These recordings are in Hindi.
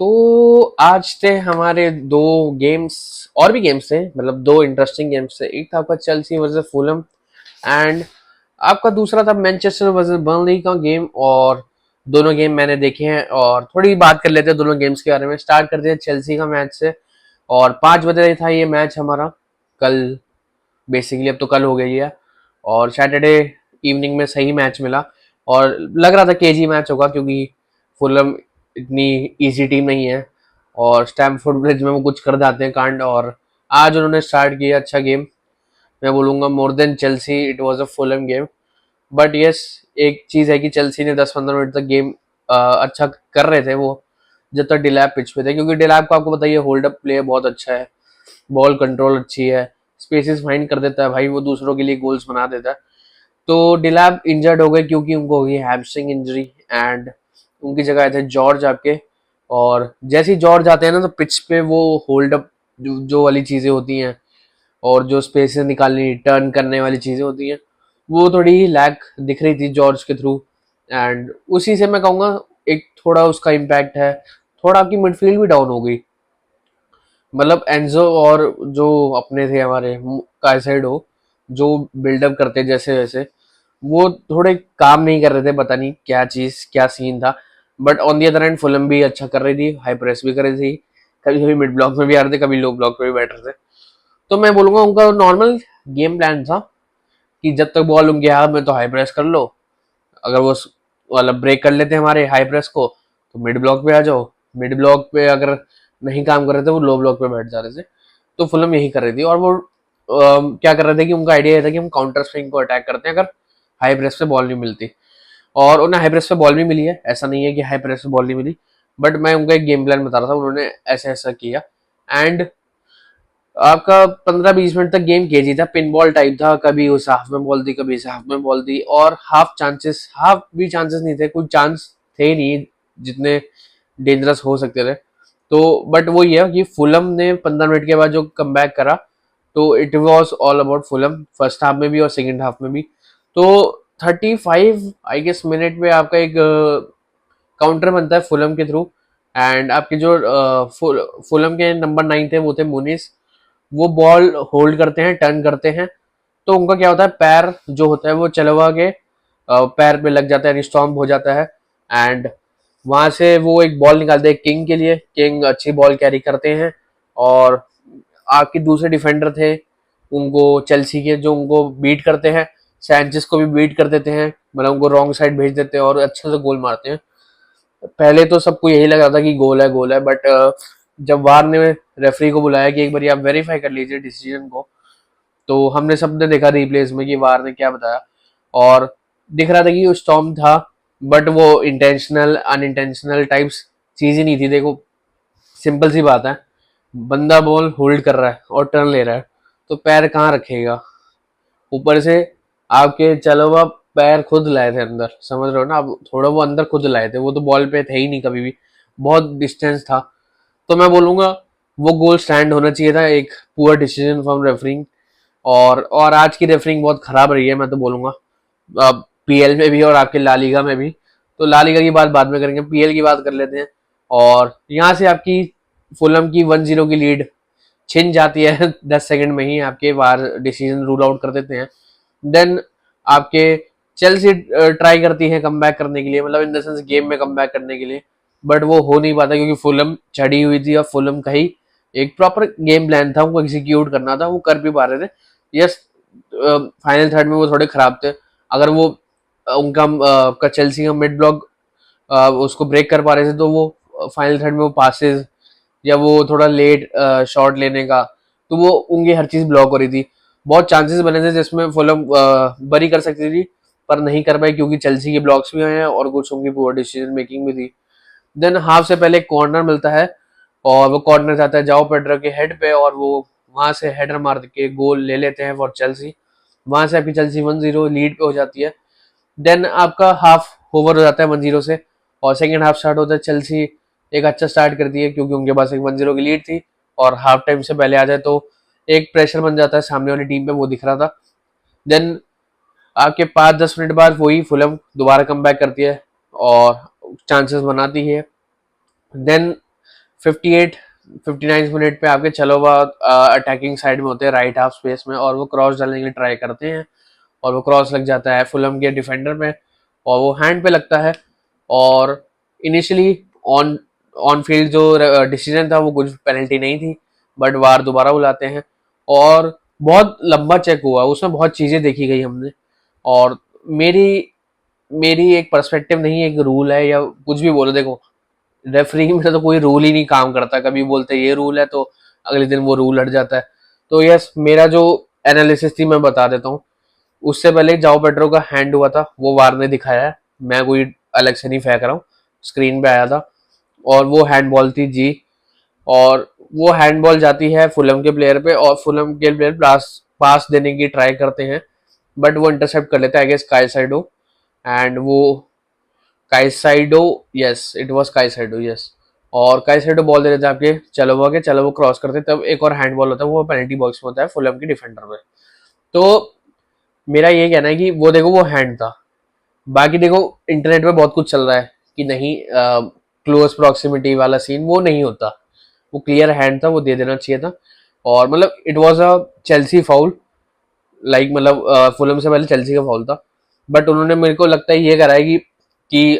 तो आज थे हमारे दो गेम्स। और भी गेम्स थे, मतलब दो इंटरेस्टिंग गेम्स थे। एक था आपका चेल्सी वर्सेस फुलहम एंड आपका दूसरा था मैनचेस्टर वर्सेस बर्नली का गेम। और दोनों गेम मैंने देखे हैं और थोड़ी बात कर लेते हैं दोनों गेम्स के बारे में। स्टार्ट करते हैं चेल्सी का मैच से। और 5 बजे था ये मैच हमारा कल। बेसिकली अब तो कल हो गई है और सैटरडे इवनिंग में सही मैच मिला। और लग रहा था केजी मैच होगा क्योंकि फुलहम इतनी इजी टीम नहीं है और स्टैमफोर्ड ब्रिज में वो कुछ कर जाते हैं कांड। और आज उन्होंने स्टार्ट किया अच्छा गेम। मैं बोलूंगा more than Chelsea it was a Fulham game. But yes, एक चीज है कि चेल्सी ने 10-15 मिनट तक गेम अच्छा कर रहे थे वो, जब तक डिलैप पिच पे थे। क्योंकि डिलैप को आपको बताइए होल्ड अप प्ले बहुत अच्छा है, बॉल कंट्रोल अच्छी है, स्पेसेस फाइंड कर देता है भाई, वो दूसरों के लिए गोल्स बना देता है। तो डिलैप इंजर्ड हो गए क्योंकि उनको हो गई हैमस्ट्रिंग इंजरी एंड उनकी जगह आए थे जॉर्ज आपके। और जैसे ही जॉर्ज आते हैं ना तो पिच पे वो होल्ड अप जो वाली चीजें होती हैं और जो स्पेसेस निकालनी टर्न करने वाली चीजें होती हैं वो थोड़ी लैक दिख रही थी जॉर्ज के थ्रू। एंड उसी से मैं कहूँगा एक थोड़ा उसका इम्पैक्ट है। थोड़ा आपकी मिडफील्ड भी डाउन हो गई। मतलब एंजो और जो अपने थे हमारे काइसेडो जो बिल्डअप करते जैसे वैसे वो थोड़े काम नहीं कर रहे थे। पता नहीं क्या चीज क्या सीन था। But on the other and Fulham भी अच्छा कर रही थी, हाई प्रेस भी कर रही थी। कभी कभी मिड ब्लॉक में भी आ रहे थे, कभी लो ब्लॉक में भी बैठ रहे थे। तो मैं बोलूंगा उनका नॉर्मल गेम प्लान था कि जब तक बॉल उनके हाथ में तो हाई प्रेस कर लो। अगर वो वाला ब्रेक कर लेते हैं हमारे हाई प्रेस को तो मिड ब्लॉक पे आ जाओ। मिड ब्लॉक पे अगर नहीं काम कर रहे थे वो लो ब्लॉक पे बैठ जा रहे थे। तो फुलम यही कर रही थी और वो क्या कर रहे थे कि उनका आइडिया ये था कि हम काउंटर स्विंग को अटैक करते हैं अगर हाई प्रेस पे बॉल नहीं मिलती। और उन्हें हाई प्रेस पे बॉल भी मिली है, ऐसा नहीं है कि हाई प्रेस पे बॉल नहीं मिली। बट मैं उनका एक गेम प्लान बता रहा था, उन्होंने ऐसा ऐसा किया। एंड आपका 15-20 मिनट तक गेम केजी था, पिन बॉल टाइप था। कभी उस हाफ में बॉल दी, कभी इस हाफ में बॉल दी। और हाफ भी चांसेस नहीं थे, कुछ चांस थे ही नहीं जितने डेंजरस हो सकते थे। तो बट वो ये है कि फुलम ने 15 मिनट के बाद जो कम करा तो it was all about Fulham, first half में भी और सेकेंड हाफ में भी। तो 35 आई गेस मिनट में आपका एक काउंटर बनता है फुलम के थ्रू। एंड आपके जो फुलम के नंबर 9 थे वो थे मुनिस। वो बॉल होल्ड करते हैं, टर्न करते हैं। तो उनका क्या होता है, पैर जो होता है वो चलवा के पैर पे लग जाता है, स्टॉम्प हो जाता है। एंड वहां से वो एक बॉल निकालते हैं किंग के लिए। किंग अच्छी बॉल कैरी करते हैं। और आपके दूसरे डिफेंडर थे उनको चेल्सी के जो उनको बीट करते हैं, सैंचेस को भी बीट कर देते हैं, मतलब उनको रॉन्ग साइड भेज देते हैं और अच्छे से गोल मारते हैं। पहले तो सबको यही लग रहा था कि गोल है बट जब वार ने रेफरी को बुलाया कि एक बार आप वेरीफाई कर लीजिए डिसीजन को, तो हमने सबने देखा रिप्लेस में कि वार ने क्या बताया। और दिख रहा था कि वो स्टॉर्म था बट वो इंटेंशनल अनइंटेंशनल टाइप्स चीज ही नहीं थी। देखो सिंपल सी बात है, बंदा बॉल होल्ड कर रहा है और टर्न ले रहा है तो पैर कहाँ रखेगा। ऊपर से आपके चलो आप पैर खुद लाए थे अंदर, समझ रहे हो ना आप, थोड़ा वो अंदर खुद लाए थे, वो तो बॉल पे थे ही नहीं कभी भी, बहुत डिस्टेंस था। तो मैं बोलूंगा वो गोल स्टैंड होना चाहिए था। एक पुअर डिसीजन फ्रॉम रेफरिंग। और आज की रेफरिंग बहुत खराब रही है मैं तो बोलूंगा, पीएल में भी और आपके ला लीगा में भी। तो ला लीगा की बात बाद में करेंगे, पीएल की बात कर लेते हैं। और यहाँ से आपकी फुलम की 1-0 की लीड छिन जाती है 10 सेकंड में ही, आपके बार डिसीजन रूल आउट कर देते हैं। देन आपके चेल्सी ट्राई करती है कम करने के लिए, मतलब इन द सेंस गेम में कम करने के लिए। बट वो हो नहीं पाता क्योंकि फुलम चढ़ी हुई थी और फुलम का ही एक प्रॉपर गेम प्लान था, उनको एग्जीक्यूट करना था, वो कर भी पा रहे थे। यस, फाइनल थर्ड में वो थोड़े खराब थे। अगर वो उनका चेल्सी का मिड ब्लॉक उसको ब्रेक कर पा रहे थे तो वो फाइनल थर्ड में वो पासेस या वो थोड़ा लेट शॉट लेने का, तो वो उनकी हर चीज ब्लॉक हो रही थी। बहुत चांसेस बने थे जिसमें फुलम बरी कर सकती थी पर नहीं कर पाई क्योंकि चेल्सी के ब्लॉक्स भी आए हैं और कुछ उनकी पुअर डिसीजन मेकिंग भी थी। देन हाफ से पहले कॉर्नर मिलता है और वो कॉर्नर जाता है जाओ पेड्रो के हेड पे और वो वहां से हेडर मार के गोल ले लेते हैं फॉर चेल्सी। वहां से आपकी चेल्सी 1-0 लीड पे हो जाती है। देन आपका हाफ ओवर हो जाता है 1-0 से और सेकेंड हाफ स्टार्ट होता है। चेल्सी एक अच्छा स्टार्ट करती है क्योंकि उनके पास एक 1-0 की लीड थी और हाफ टाइम से पहले आ जाए तो एक प्रेशर बन जाता है सामने वाली टीम पे, वो दिख रहा था। देन आपके 5-10 मिनट बाद वही फुलम दोबारा कम करती है और चांसेस बनाती है। देन 58 59 मिनट पे आपके चलोबा अटैकिंग साइड में होते हैं राइट हाफ स्पेस में, और वो क्रॉस डालने के लिए ट्राई करते हैं, और वो क्रॉस लग जाता है फुलम के डिफेंडर में, और वो हैंड पे लगता है। और इनिशियली ऑन ऑन फील्ड जो डिसीजन था वो कुछ पेनल्टी नहीं थी, बट वार दोबारा बुलाते हैं, और बहुत लंबा चेक हुआ, उसमें बहुत चीज़ें देखी गई हमने। और मेरी मेरी एक पर्सपेक्टिव नहीं है, एक रूल है या कुछ भी बोलो, देखो रेफरी में तो कोई रूल ही नहीं काम करता, कभी बोलते ये रूल है तो अगले दिन वो रूल हट जाता है। तो यस, मेरा जो एनालिसिस थी मैं बता देता हूँ। उससे पहले जाओ पेड्रो का हैंड हुआ था, वो वार ने दिखाया है, मैं कोई अलग से नहीं फेंक रहा हूँ, स्क्रीन पे आया था, और वो हैंडबॉल थी जी। और वो हैंडबॉल जाती है फुलम के प्लेयर पे, और फुलम के प्लेयर पास पास देने की ट्राई करते हैं, बट वो इंटरसेप्ट कर लेता है, आई गेस काइसाइडो। एंड वो काइसाइडो, यस इट वाज काइसाइडो, यस। और काइसाइडो बॉल दे देते हैं आपके चलोवा के, चलो वो क्रॉस करते हैं, तब एक और हैंडबॉल होता है, वो पेनल्टी बॉक्स में होता है फुलम की डिफेंडर पे। तो मेरा ये कहना है कि वो देखो वो हैंड था। बाकी देखो इंटरनेट पे बहुत कुछ चल रहा है कि नहीं, क्लोज प्रॉक्सिमिटी वाला सीन वो नहीं होता, वो क्लियर हैंड था, वो दे देना चाहिए था। और मतलब it was a Chelsea foul, like मतलब फुलम से पहले चेल्सी का फाउल था, बट उन्होंने मेरे को लगता है ये करा है कि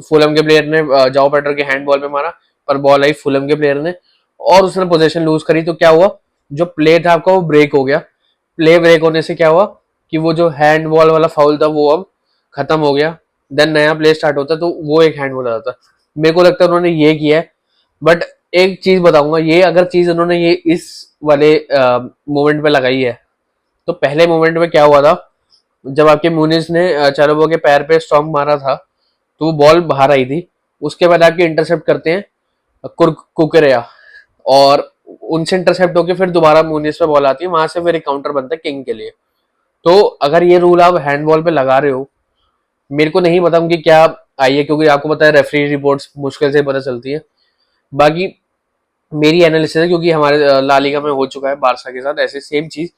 फुलम के प्लेयर ने जाओ पेडरो के हैंड बॉल पे मारा, पर बॉल आई फुलम के प्लेयर ने, और उसने पोजीशन लूज करी, तो क्या हुआ, जो प्ले था आपका वो ब्रेक हो गया। प्ले ब्रेक होने से क्या हुआ कि वो जो हैंड बॉल वाला फाउल था वो अब खत्म हो गया, देन नया प्ले स्टार्ट होता, तो वो एक हैंड बॉल आ जाता। मेरे को लगता है उन्होंने ये किया है। बट एक चीज बताऊंगा, ये अगर चीज उन्होंने ये इस वाले मोमेंट पे लगाई है, तो पहले मोमेंट में क्या हुआ था, जब आपके मुनिस ने चारोबो के पैर पे स्टॉम्प मारा था, तो वो बॉल बाहर आई थी। उसके बाद आपके इंटरसेप्ट करते हैं कुकरेया, और उनसे इंटरसेप्ट होकर फिर दोबारा मुनिस पे बॉल आती है, वहां से फिर एक काउंटर बनता है किंग के लिए। तो अगर ये रूल आप हैंडबॉल पे लगा रहे हो, मेरे को नहीं पता उनकी क्या आई है, क्योंकि आपको पता है रेफरी रिपोर्ट्स मुश्किल से पता चलती है। बाकी मेरी एनालिसिस है, क्योंकि हमारे ला लीगा में हो चुका है बारसा के साथ ऐसे सेम चीज,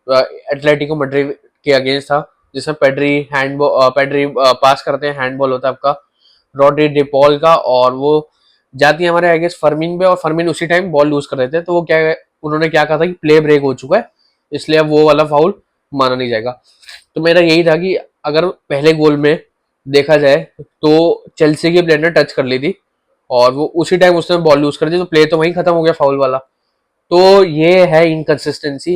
एटलेटिको मैड्रिड के अगेंस्ट था, जिसमें पेड्री पास करते हैं, हैंडबॉल होता है आपका रॉड्री डिपॉल का, और वो जाती है हमारे आई गेस फर्मिन पे, और फर्मिन उसी टाइम बॉल लूज कर देते हैं। तो वो क्या, उन्होंने क्या कहा था कि प्ले ब्रेक हो चुका है, इसलिए अब वो वाला फाउल माना नहीं जाएगा। तो मेरा यही था कि अगर पहले गोल में देखा जाए तो चेल्सी के प्लेयर ने टच कर ली थी, और वो उसी टाइम उसने बॉल लूज कर दी, तो प्ले तो वहीं खत्म हो गया फाउल वाला। तो ये है इनकंसिस्टेंसी,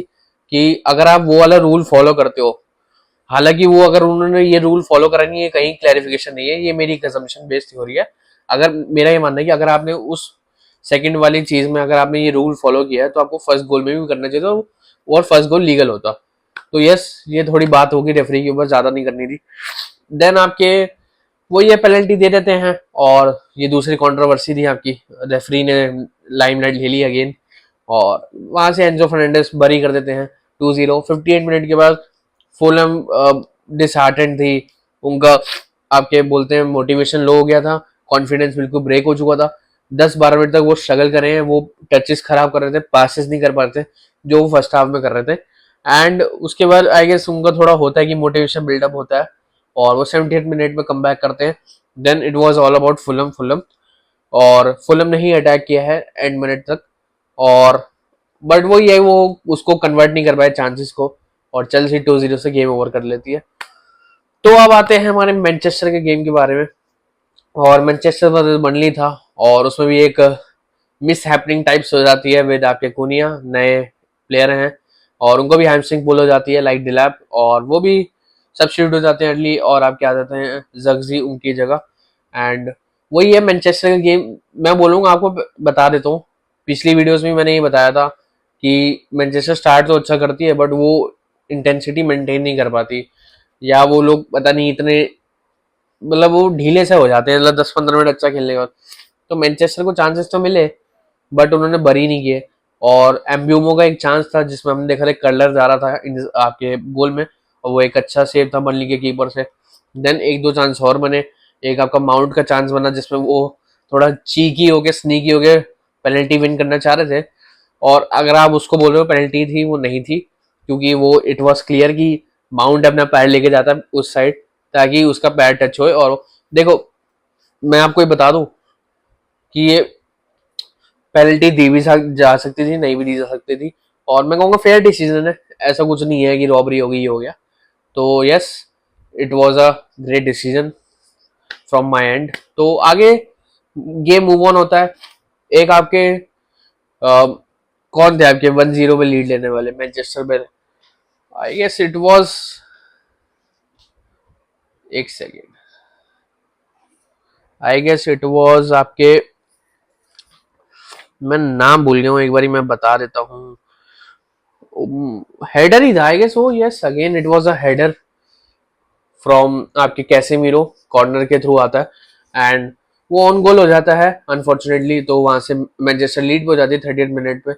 कि अगर आप वो वाला रूल फॉलो करते हो, हालांकि वो अगर उन्होंने ये रूल फॉलो करा नहीं है, कहीं क्लैरिफिकेशन नहीं है, ये मेरी कंजम्पशन बेस्ड थ्योरी है। अगर मेरा ये मानना है कि अगर आपने उस सेकंड वाली चीज में अगर आपने ये रूल फॉलो किया है, तो आपको फर्स्ट गोल में भी करना चाहिए था, और फर्स्ट गोल लीगल होता। तो यस, ये थोड़ी बात होगी रेफरी के ऊपर, ज्यादा नहीं करनी थी। देन आपके वो ये पेनल्टी दे देते हैं, और ये दूसरी कंट्रोवर्सी थी आपकी, रेफरी ने लाइमलाइट ले ली अगेन, और वहां से एंजो फर्नांडिस बरी कर देते हैं 2-0। 58 मिनट के बाद फुलहम डिसहार्टेंड थी, उनका आपके बोलते हैं मोटिवेशन लो हो गया था, कॉन्फिडेंस बिल्कुल ब्रेक हो चुका था। 10-12 मिनट तक वो स्ट्रगल कर रहे हैं, वो टचेस खराब कर रहे थे, पासेस नहीं कर पा रहे थे जो वो फर्स्ट हाफ में कर रहे थे। एंड उसके बाद आई गेस उनका थोड़ा होता है कि मोटिवेशन बिल्डअप होता है, और वो 78 मिनट में कम बैक करते हैं। Then it was all about Fulham Fulham, और फुलम ने ही अटैक किया है एंड मिनट तक, और बट वो ये वो उसको कन्वर्ट नहीं कर पाए चांसेस को, और चेल्सी 2-0 से गेम ओवर कर लेती है। तो अब आते हैं हमारे मैनचेस्टर के गेम के बारे में। और मैनचेस्टर वर्सेस बर्नली था, और उसमें भी एक मिस हैपनिंग टाइप्स हो जाती है विद आपके कुनिया, नए प्लेयर हैं, और उनको भी हैमस्ट्रिंग पुल हो जाती है लाइक डिलैप, और वो भी सब्स्टिट्यूट हो जाते हैं अर्ली, और आप क्या जाते हैं जगजी उनकी जगह। एंड वही है मैनचेस्टर का गेम। मैं बोलूँगा आपको, बता देता हूँ, पिछली वीडियोस में मैंने ये बताया था कि मैनचेस्टर स्टार्ट तो अच्छा करती है, बट वो इंटेंसिटी मेंटेन नहीं कर पाती, या वो लोग पता नहीं इतने मतलब वो ढीले से हो जाते हैं, मतलब 10-15 मिनट अच्छा खेलने के बाद। तो मैनचेस्टर को चांसेस तो मिले, बट उन्होंने बरी नहीं किए। और एम्ब्यूमो का एक चांस था जिसमें हमने देखा था कर्लर जा रहा था आपके गोल में, और वो एक अच्छा सेव था बर्नली के कीपर से। देन एक दो चांस और बने, एक आपका माउंट का चांस बना जिसमें वो थोड़ा चीकी होके स्नीकी होके पेनल्टी विन करना चाह रहे थे, और अगर आप उसको बोल रहे हो पेनल्टी थी, वो नहीं थी, क्योंकि वो इट वॉज क्लियर कि माउंट अपना पैर लेके जाता है उस साइड, ताकि उसका पैर टच होए। और देखो मैं आपको ये बता दूं कि ये पेनल्टी दी भी जा सकती थी, नहीं भी दी जा सकती थी, और मैं कहूँगा फेयर डिसीजन है, ऐसा कुछ नहीं है कि रॉबरी हो गई हो गया। तो yes, it was a great decision from my and. तो आगे गेम मूव ऑन होता है। एक आपके कौन थे आपके 1-0 में लीड लेने वाले मैनचेस्टर में? आई गेस इट वाज, एक second, I guess it was आपके, मैं नाम भूल गया हूँ, एक बारी मैं बता देता हूँ। हेडर ही था आई गेस वो, yes again it was a header from आपके कैसेमीरो, कॉर्नर के थ्रू आता है एंड वो ऑन गोल हो जाता है अनफॉर्चुनेटली। तो वहां से मैनचेस्टर लीड पे हो जाती है 30 मिनट पे।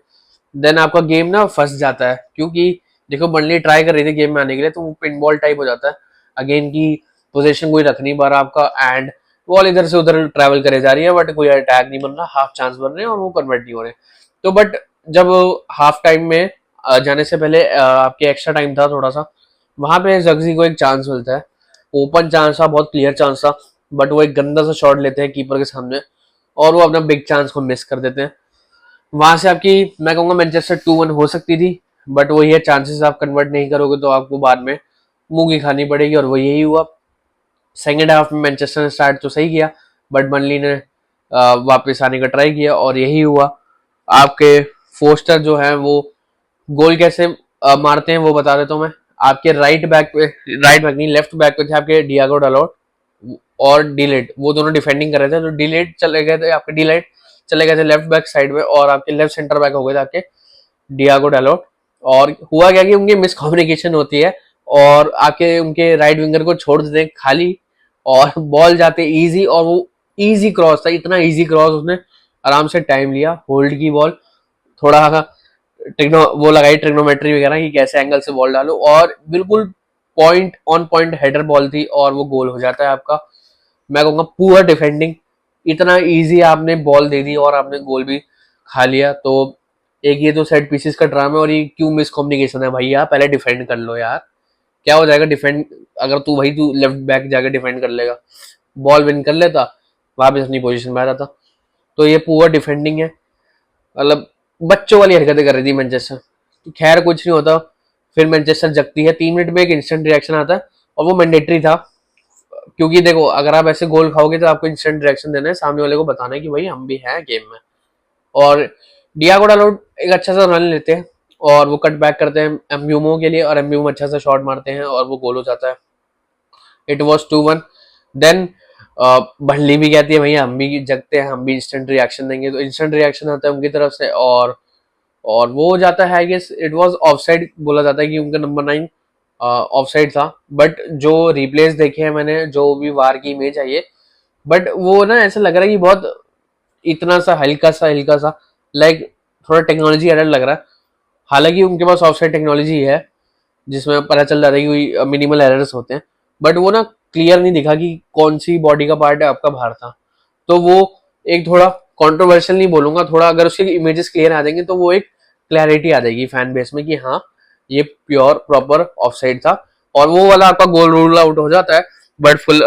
देन आपका गेम ना फंस जाता है, क्योंकि देखो बर्नली ट्राई कर रही थी गेम में आने के लिए, तो वो पिन बॉल टाइप हो जाता है अगेन की, पोजीशन कोई रख नहीं पा रहा आपका, एंड बॉल इधर से उधर ट्रैवल करे जा रही है, बट कोई अटैक नहीं बन रहा, हाफ चांस बन रहे हैं और वो कन्वर्ट नहीं हो रहे। तो बट जब हाफ टाइम में जाने से पहले आपके एक्स्ट्रा टाइम था थोड़ा सा, वहां पे जग्जी को एक चांस मिलता है, ओपन चांस था, बहुत क्लियर चांस था, बट वो एक गंदा सा शॉट लेते हैं कीपर के सामने और वो अपना बिग चांस को मिस कर देते हैं। वहां से आपकी मैं कहूंगा मैनचेस्टर 2-1 हो सकती थी, बट वो ये चांसेस आप कन्वर्ट नहीं करोगे तो आपको बाद में मुंह की खानी पड़ेगी, और वो यही हुआ। सेकेंड हाफ में मैनचेस्टर ने स्टार्ट तो सही किया, बट बर्नली ने वापस आने का ट्राई किया और यही हुआ। आपके फोस्टर जो है वो गोल कैसे मारते हैं वो बता देता हूँ मैं। आपके राइट बैक पे, राइट बैक नहीं लेफ्ट बैक पे थे आपके डियागो डालोट और डिलेट, वो दोनों डिफेंडिंग कर रहे थे, तो डिलेट चले गए थे आपके, डिलेट चले गए थे लेफ्ट बैक साइड में और आपके लेफ्ट सेंटर बैक हो गए थे आपके डियागो डालोट। और हुआ क्या कि उनकी मिसकम्युनिकेशन होती है और आपके उनके राइट विंगर को छोड़ देते हैं खाली, और बॉल जाते इजी, और वो इजी क्रॉस था, इतना इजी क्रॉस, उसने आराम से टाइम लिया, होल्ड की बॉल, थोड़ा ट्रिग्नो वो लगाई ट्रिग्नोमेट्री वगैरह कि कैसे एंगल से बॉल डालो, और बिल्कुल point on point header ball थी और वो गोल हो जाता है आपका। मैं कहूंगा पुअर डिफेंडिंग, इतना इजी आपने बॉल दे दी और आपने गोल भी खा लिया। तो एक ये तो सेट पीसेस का ड्रामा है, और ये क्यों मिस कम्युनिकेशन है भैया, पहले डिफेंड कर लो यार, क्या हो जाएगा डिफेंड, अगर तू भाई तू लेफ्ट बैक जाके डिफेंड कर लेगा, बॉल विन कर लेता, वापस अपनी पोजीशन में आ जाता। तो ये पुअर डिफेंडिंग है, मतलब बच्चों वाली हरकतें कर रही थी मैनचेस्टर। तो खैर कुछ नहीं होता, फिर मैनचेस्टर जगती है, 3 मिनट में एक इंस्टेंट रिएक्शन आता है और वो मैंडेटरी था, क्योंकि देखो अगर आप ऐसे गोल खाओगे तो आपको इंस्टेंट रिएक्शन देना है, सामने वाले को बताना है कि भाई हम भी हैं गेम में। और डियागो डालोट एक अच्छा सा रन लेते हैं और वो कट बैक करते हैं एम्ब्यूमो के लिए, और एम्ब्यूमो अच्छा सा शॉट मारते हैं और वो गोल हो जाता है। It was 2-1। देन भंडली भी कहती है भैया हम भी जगते हैं, हम भी इंस्टेंट रिएक्शन देंगे, तो इंस्टेंट रिएक्शन आता है उनकी तरफ से, और वो हो जाता है। I guess it was offside बोला जाता है कि उनका नंबर 9 ऑफसाइड था, बट जो रिप्लेस देखे हैं मैंने, जो भी वार की इमेज आई है, बट वो ना ऐसा लग रहा है कि बहुत इतना सा हल्का सा लाइक थोड़ा टेक्नोलॉजी एरर लग रहा है। हालांकि उनके पास ऑफसाइड टेक्नोलॉजी है जिसमें पता चल जाता है कि मिनिमल एरर्स होते हैं, बट वो ना क्लियर नहीं दिखा कि कौन सी बॉडी का पार्ट है आपका बाहर था। तो वो एक थोड़ा कंट्रोवर्शियल नहीं बोलूंगा, थोड़ा अगर उसके इमेजेस क्लियर आ जाएंगे तो वो एक क्लैरिटी आ जाएगी फैन बेस में कि हाँ ये प्योर प्रॉपर ऑफसाइड था, और वो वाला आपका गोल रूल आउट हो जाता है। बट फुल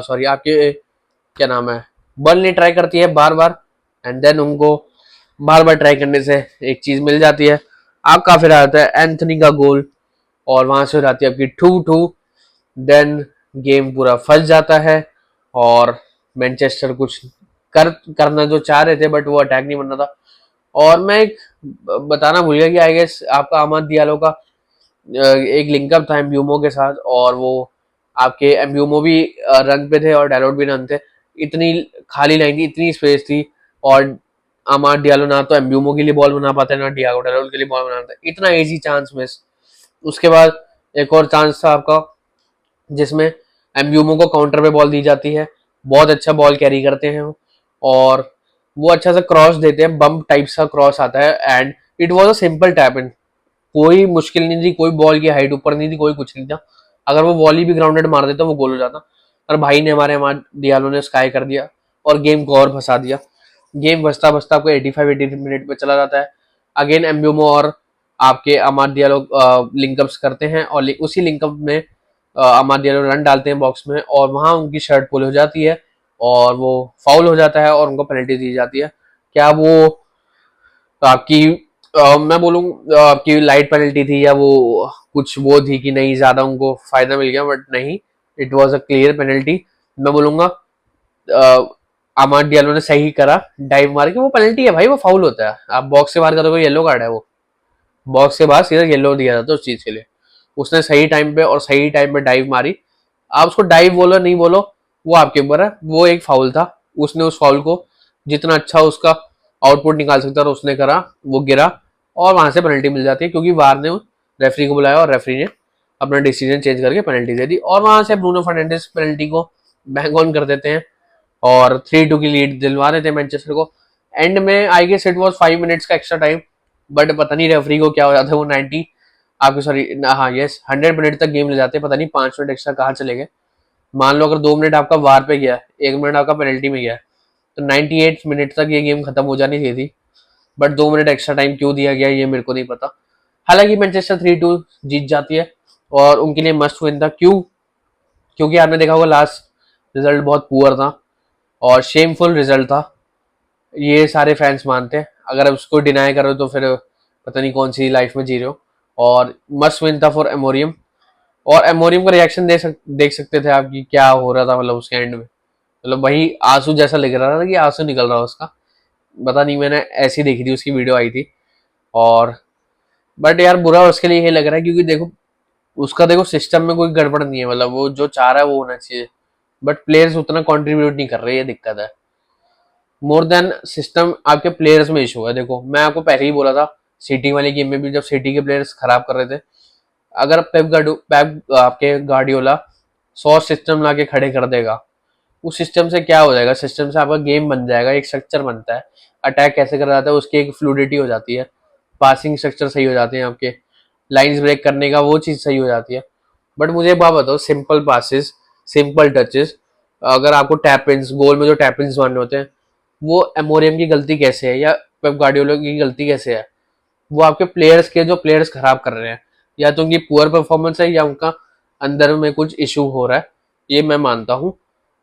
सॉरी आपके क्या नाम है, बर्नली ट्राई करती है बार बार, एंड देन उनको बार बार ट्राई करने से एक चीज मिल जाती है, आपका फिर आता है एंथनी का गोल, और वहां से हो जाती है आपकी 2-2। देन गेम पूरा फंस जाता है और मैनचेस्टर कुछ करना जो चाह रहे थे, बट वो अटैक नहीं बन रहा था। और मैं एक बताना भूल गया कि आई गेस आपका अहमद दियालो का एक लिंकअप था एम्ब्यूमो के साथ, और वो आपके एम्ब्यूमो भी रन पे थे और डायलोट भी रन थे, इतनी खाली लाइन थी, इतनी स्पेस थी, और अमाद डियालो ना तो एम्ब्यूमो के लिए बॉल बना पाते ना डियागो डायलोट के लिए बॉल बनाते, इतना इजी चांस मिस। उसके बाद एक और चांस था आपका जिसमें एम्ब्यूमो को काउंटर पे बॉल दी जाती है, बहुत अच्छा बॉल कैरी करते हैं और वो अच्छा सा क्रॉस देते हैं, बम्प टाइप सा क्रॉस आता है, and it was a simple tap in, कोई मुश्किल नहीं थी, कोई बॉल की हाइट ऊपर नहीं थी, कोई कुछ नहीं था। अगर वो वॉली भी ग्राउंडेड मार देता वो गोल हो जाता, पर भाई ने हमारे डियालो ने स्काई कर दिया और गेम को और फंसा दिया। गेम बचता बचता आपको 85-80 मिनट पे चला जाता है। अगेन एम्ब्यूमो और आपके अमाद डियालो लिंकअप्स करते हैं और उसी लिंकअप में अमाद डियालो रन डालते हैं बॉक्स में, और वहां उनकी शर्ट पुल हो जाती है और वो फाउल हो जाता है और उनको पेनल्टी दी जाती है। क्या वो आपकी मैं बोलूँ आपकी लाइट पेनल्टी थी, या वो कुछ वो थी कि नहीं ज्यादा उनको फायदा मिल गया, बट नहीं, it was a clear penalty. मैं बोलूंगा अमान डियालो ने सही करा डाइव मार के। वो पेनल्टी है भाई, वो फाउल होता है। आप बॉक्स से बाहर करोगे येलो कार्ड है वो, बॉक्स के बाहर सीधा येलो दिया जाता है उस चीज के लिए। उसने सही टाइम पे और सही टाइम पे डाइव मारी। आप उसको डाइव बोलो नहीं बोलो वो आपके ऊपर है, वो एक फाउल था। उसने उस फाउल को जितना अच्छा उसका आउटपुट निकाल सकता था उसने करा, वो गिरा और वहां से पेनल्टी मिल जाती है, क्योंकि वार ने रेफरी को बुलाया और रेफरी ने अपना डिसीजन चेंज करके पेनल्टी दे दी, और वहां से ब्रूनो फर्नांडिस पेनल्टी को बैंग ऑन कर देते हैं और 3-2 की लीड दिलवा देते हैं मैनचेस्टर को। एंड में I guess it was 5 minutes का एक्स्ट्रा टाइम, बट पता नहीं रेफरी को क्या हो जाता है, वो 90 आपके सॉरी हाँ यस 100 मिनट तक गेम ले जाते हैं, पता नहीं 5 मिनट एक्स्ट्रा कहाँ चले गए। मान लो अगर 2 मिनट आपका वार पे गया, 1 मिनट आपका पेनल्टी में गया, तो 98 मिनट तक ये गेम खत्म हो जानी चाहिए थी, बट 2 मिनट एक्स्ट्रा टाइम क्यों दिया गया ये मेरे को नहीं पता। हालांकि मैनचेस्टर 3-2 जीत जाती है और उनके लिए मस्ट विन था। क्यों? क्योंकि आपने देखा होगा लास्ट रिजल्ट बहुत पुअर था और शेमफुल रिजल्ट था, ये सारे फैंस मानते हैं। अगर आप उसको डिनाई करो तो फिर पता नहीं कौन सी लाइफ में जी रहे हो। और मस्ट विन था फॉर एमोरियम, और एमोरियम का रिएक्शन देख सकते थे आप कि क्या हो रहा था, मतलब उसके एंड में, मतलब वही आंसू जैसा लग रहा था कि आंसू निकल रहा उसका। पता नहीं, मैंने ऐसी देखी थी, उसकी वीडियो आई थी। और बट यार बुरा उसके लिए ये लग रहा है, क्योंकि देखो उसका देखो सिस्टम में कोई गड़बड़ नहीं है, मतलब वो जो चाह रहा है वो होना चाहिए, बट प्लेयर्स उतना कंट्रीब्यूट नहीं कर रहे, ये दिक्कत है। मोर देन सिस्टम आपके प्लेयर्स में इशू है। देखो मैं आपको पहले ही बोला था सिटी वाली गेम में भी, जब सिटी के प्लेयर्स खराब कर रहे थे, अगर पेप आपके गार्डियोला 100 सिस्टम ला के खड़े कर देगा, उस सिस्टम से क्या हो जाएगा, सिस्टम से आपका गेम बन जाएगा, एक स्ट्रक्चर बनता है, अटैक कैसे करा जाता है उसकी एक फ्लूडिटी हो जाती है, पासिंग स्ट्रक्चर सही हो जाते हैं आपके, लाइंस ब्रेक करने का वो चीज सही हो जाती है। बट मुझे एक बात बताओ, सिंपल पासिस, सिंपल टचेस, अगर आपको टैप इन गोल में जो टैप इन मारने होते हैं, वो एमोरियम की गलती कैसे है या पेप गार्डियोला की गलती कैसे है? वो आपके प्लेयर्स के जो प्लेयर्स खराब कर रहे हैं, या तो उनकी पुअर परफॉर्मेंस है या उनका अंदर में कुछ इशू हो रहा है, ये मैं मानता हूँ।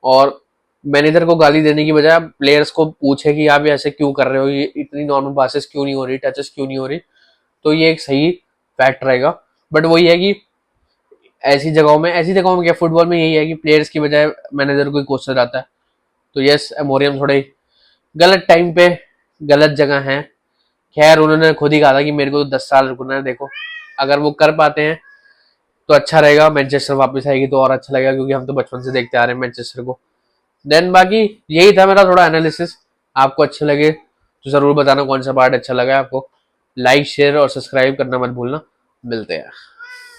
और मैनेजर को गाली देने की बजाय प्लेयर्स को पूछे कि आप ऐसे क्यों कर रहे हो, ये इतनी नॉर्मल पासेस क्यों नहीं हो रही, टचेस क्यों नहीं हो रही, तो ये एक सही फैक्ट रहेगा। बट वही है कि ऐसी जगहों में क्या, फुटबॉल में यही है कि प्लेयर्स की बजाय मैनेजर को ही क्वेश्चन आता है। तो यस एमोरियम थोड़े गलत टाइम पे गलत जगह है। खैर उन्होंने खुद ही कहा था कि मेरे को तो 10 साल रुकना है, देखो अगर वो कर पाते हैं तो अच्छा रहेगा, मैनचेस्टर वापस आएगी तो और अच्छा लगेगा, क्योंकि हम तो बचपन से देखते आ रहे हैं मैनचेस्टर को। देन बाकी यही था मेरा थोड़ा एनालिसिस। आपको अच्छे लगे तो जरूर बताना कौन सा पार्ट अच्छा लगा आपको। लाइक शेयर और सब्सक्राइब करना मत भूलना। मिलते हैं।